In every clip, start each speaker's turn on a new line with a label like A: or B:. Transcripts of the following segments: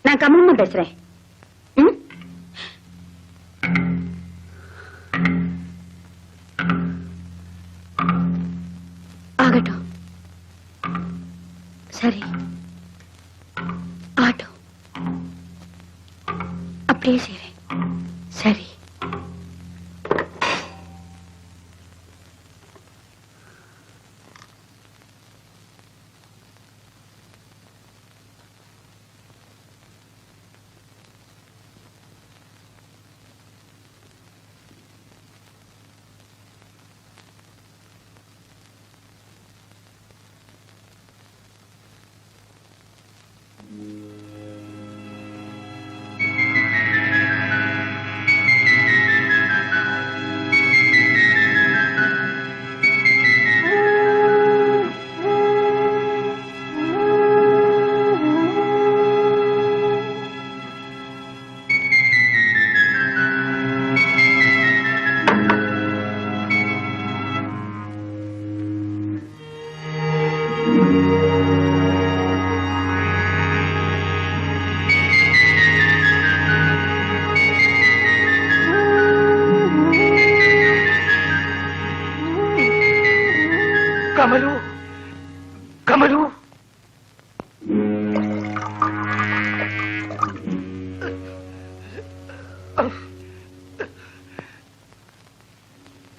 A: நான் கம்முன்னு பேசுறேன். ஆகட்டும், சரி ஆகட்டும், அப்படியே செய்றேன். சரி.
B: കമലു, കമലു,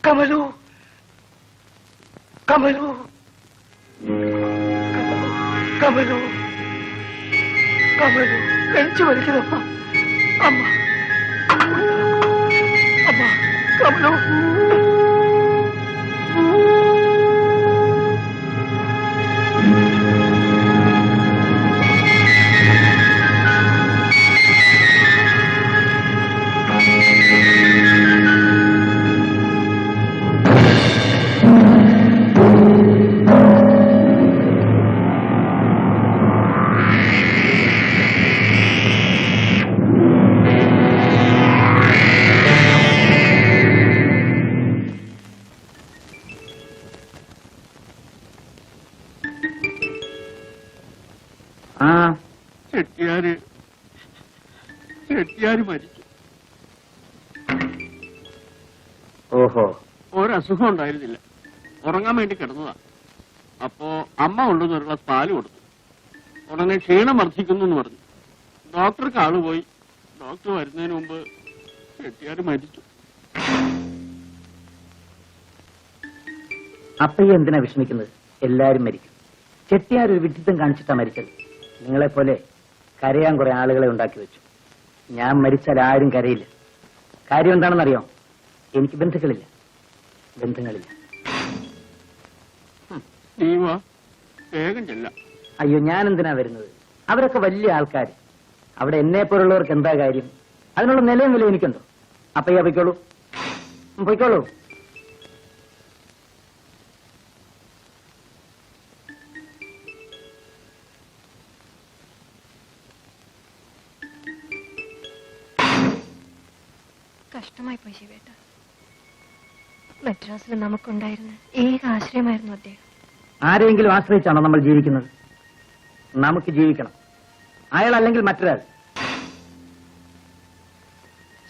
B: കമലു, കമലു, കമലു, കമലു, നെഞ്ചു വലിക്കുന്നപ്പ അമ്മ, അമ്മ, കമലു. ചെട്ടിയാര് മരിച്ചു.
C: ഓഹോ,
B: ഒരസുഖം ഉണ്ടായിരുന്നില്ല, ഉറങ്ങാൻ വേണ്ടി കിടന്നതാ. അപ്പോ അമ്മ കൊണ്ടുവന്ന് ഒരു ഗ്ലാസ് പാല് കൊടുത്തു. ഉടനെ ക്ഷീണം വർദ്ധിക്കുന്നു എന്ന് പറഞ്ഞു. ഡോക്ടർക്ക് ആള് പോയി. ഡോക്ടർ വരുന്നതിന് മുമ്പ് ചെട്ടിയാര് മരിച്ചു.
C: അപ്പയ്യ എന്തിനാ വിഷമിക്കുന്നത്? എല്ലാരും മരിക്കും. ചെട്ടിയാർ ഒരു വിഡിത്തം കാണിച്ചിട്ടാ മരിച്ചത്. നിങ്ങളെപ്പോലെ കരയാൻ കുറെ ആളുകളെ ഉണ്ടാക്കി വെച്ചു. ഞാൻ മരിച്ചാൽ ആരും കരയില്ല. കാര്യം എന്താണെന്നറിയോ? എനിക്ക് ബന്ധുക്കളില്ല. അയ്യോ, ഞാൻ എന്തിനാ വരുന്നത്? അവരൊക്കെ വലിയ ആൾക്കാർ. അവിടെ എന്നെ പോലുള്ളവർക്ക് എന്താ കാര്യം? അതിനുള്ള നിലയും വില എനിക്കുണ്ടോ? അപ്പയ്യ പൊയ്ക്കോളൂ, പൊയ്ക്കോളൂ.
A: കഷ്ടമായി പോയി ശിവേട്ട. മദ്രാസിൽ നമുക്കുണ്ടായിരുന്ന ഏക ആശ്രയമായിരുന്നു അദ്ദേഹം.
C: ആരെങ്കിലും ആശ്രയിച്ചാണോ നമ്മൾ ജീവിക്കുന്നത്? നമുക്ക് ജീവിക്കണം. അയാൾ അല്ലെങ്കിൽ മറ്റൊരാൾ.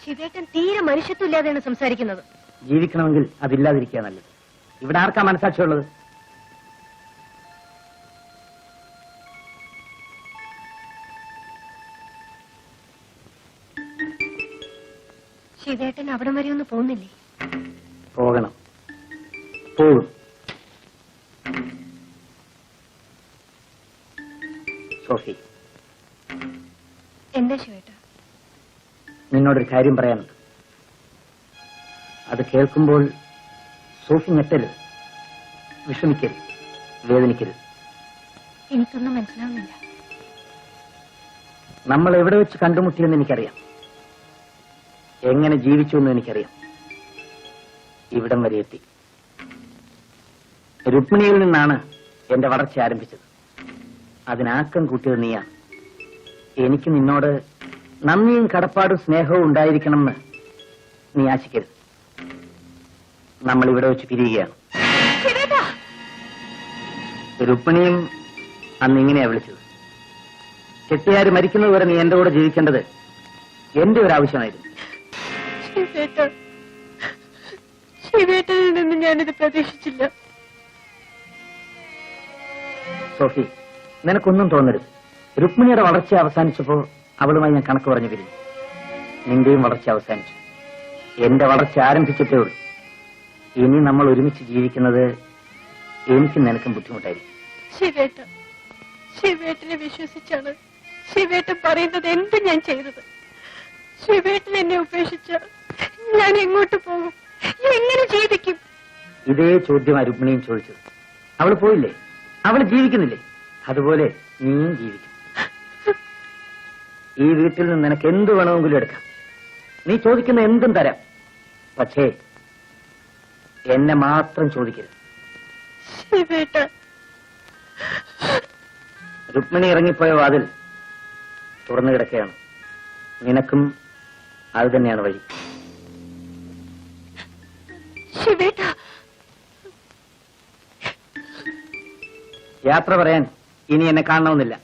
A: ശിവേട്ടൻ തീരെ മനുഷ്യത്വം ഇല്ലാതെയാണ് സംസാരിക്കുന്നത്.
C: ജീവിക്കണമെങ്കിൽ അതില്ലാതിരിക്കുക നല്ലത്. ഇവിടെ ആർക്കാ മനസാക്ഷിയുള്ളത്?
A: ശിവേട്ടൻ അവിടം വരെ ഒന്ന് പോകുന്നില്ലേ?
C: പോകണം, പോകും. സോഫി,
A: എന്താ ശിവേട്ട?
C: നിന്നോടൊരു കാര്യം പറയാനുണ്ട്. അത് കേൾക്കുമ്പോൾ സോഫി ഞെട്ടരുത്, വിഷമിക്കരുത്, വേദനിക്കരുത്.
A: എനിക്കൊന്നും മനസ്സിലാവുന്നില്ല.
C: നമ്മൾ എവിടെ വെച്ച് കണ്ടുമുട്ടിയെന്ന് എനിക്കറിയാം. എങ്ങനെ ജീവിച്ചു എന്ന് എനിക്കറിയാം. ഇവിടം വരെ എത്തി. രുക്മിണിയിൽ നിന്നാണ് എന്റെ വളർച്ച ആരംഭിച്ചത്. അതിനാക്കം കൂട്ടിയത് നീയാണ്. എനിക്ക് നിന്നോട് നന്ദിയും കടപ്പാടും സ്നേഹവും ഉണ്ടായിരിക്കണമെന്ന് നീ ആശിക്കരുത്. നമ്മൾ ഇവിടെ വെച്ച് പിരിയുകയാണ്. രുക്മിണിയും അന്ന് ഇങ്ങനെയാ വിളിച്ചത്. ചെട്ടിയാര് മരിക്കുന്നതുവരെ നീ എന്റെ കൂടെ ജീവിക്കേണ്ടത് എന്റെ ഒരു ആവശ്യമായിരുന്നു.
A: ശിവേട്ടനിൽ നിന്ന് ഞാനിത് പ്രതീക്ഷിച്ചില്ല.
C: സോഫി, നിനക്കൊന്നും തോന്നരുത്. രുക്മിണിയുടെ വളർച്ച അവസാനിച്ചപ്പോ അവളുമായി ഞാൻ കണക്ക് പറഞ്ഞു പിരിഞ്ഞു. നിന്റെയും വളർച്ച അവസാനിച്ചു. എന്റെ വളർച്ച ആരംഭിച്ചിട്ടേ ഉള്ളൂ. ഇനി നമ്മൾ ഒരുമിച്ച് ജീവിക്കുന്നത് എനിക്കും നിനക്കും ബുദ്ധിമുട്ടായിരിക്കും.
A: ശിവേട്ടനെ വിശ്വസിച്ചാണ് ശിവേട്ടൻ പറയുന്നത് എന്തും ഞാൻ ചെയ്തത്. ശിവേട്ടൻ എന്നെ ഉപേക്ഷിച്ച ഞാൻ എങ്ങോട്ട് പോകും, എങ്ങനെ ജീവിക്കും?
C: ഇതേ ചോദ്യമാണ് രുക്മിണിയും ചോദിച്ചത്. അവള് പോയില്ലേ? അവള് ജീവിക്കുന്നില്ലേ? അതുപോലെ നീയും ജീവിക്കും. ഈ വീട്ടിൽ നിന്ന് നിനക്ക് എന്ത് വേണമെങ്കിലും എടുക്കാം. നീ ചോദിക്കുന്ന എന്തും തരാം. പക്ഷേ എന്നെ മാത്രം ചോദിക്കരുത്. രുക്മിണി ഇറങ്ങിപ്പോയ വാതിൽ തുറന്നു കിടക്കുകയാണ്. നിനക്കും അത് തന്നെയാണ് വഴി. യാത്ര പറയാൻ ഇനി എന്നെ കാണണമെന്നില്ല.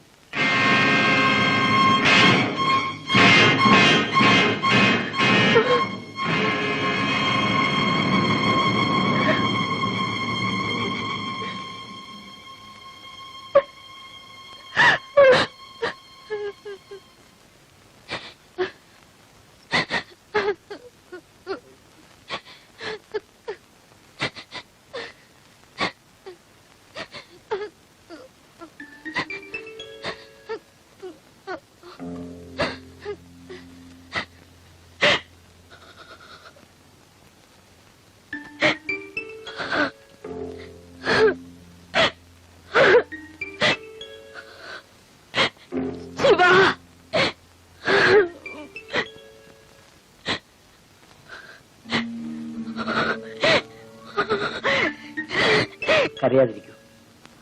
C: കരയാതിരിക്കൂ.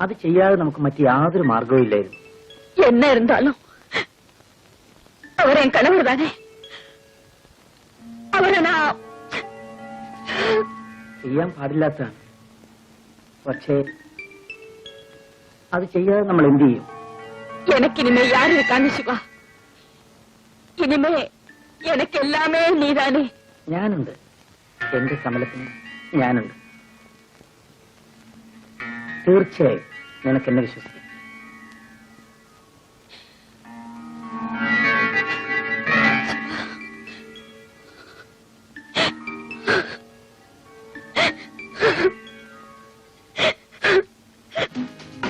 C: അത് ചെയ്യാതെ നമുക്ക് മറ്റ് യാതൊരു മാർഗവും ഇല്ലായിരുന്നു.
A: என்ன இருந்தாலும் அவர் என் கணவர் தானே. அவரை நான்
C: ചെയ്യാൻ പാടില്ലാത്തതാണ്. പക്ഷേ അത് ചെയ്യാതെ നമ്മൾ എന്ത് ചെയ്യും?
A: எனக்கு இனிமே யாரு இருக்காங்க சிவா? இனிமே எனக்கு எல்லாமே நீதானே.
C: ഞാനുണ്ട്. എന്റെ കമലത്തിന് ഞാനുണ്ട്. തീർച്ചയായും നിനക്ക് എന്നെ വിശ്വസിക്കാം.